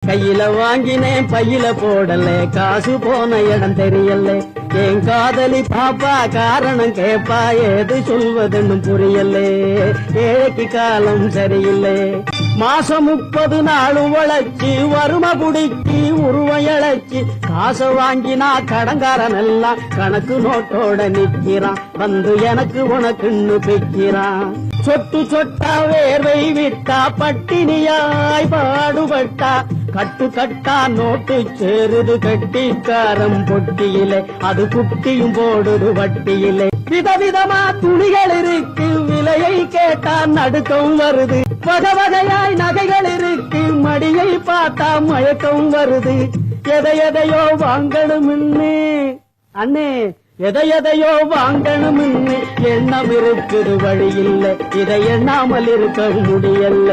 கையில வாங்கினேன் பையில போடல காசு போன இடம் தெரியல என் காதலி பாப்பா காரணம் கேப்பா ஏது சொல்வதுன்னு புரியலே ஏழைக்கு காலம் சரியில்லை மாசம் 30 நாள் உழைச்சி வறுமை குடிக்கி உருவம் இழைச்சி காசை வாங்கினா கடங்காரன் எல்லாம் கணக்கு நோட்டோட நிக்கிறான் வந்து எனக்கு உனக்குன்னு பிக்கிறான் சொட்டு சொட்டா வேர்வை விட்டா பட்டினியாய் பாடுபட்டா கட்டு கட்டா நோட்டு சேருது கட்டிக்காரம் பொட்டியிலே அது குட்டியும் போடுது வட்டியிலே விதவிதமா துணிகள் இருக்கு விலையை கேட்டா நடுக்கம் வருது வகை வகையாய் நகைகள் இருக்கு மடியை பார்த்தா மயக்கம் வருது எதையோ வாங்கணும்னு அண்ணே எதையோ வாங்கணும்னு எண்ணம் இருக்குது வழி இல்லை இதை எண்ணாமல் இருக்க முடியல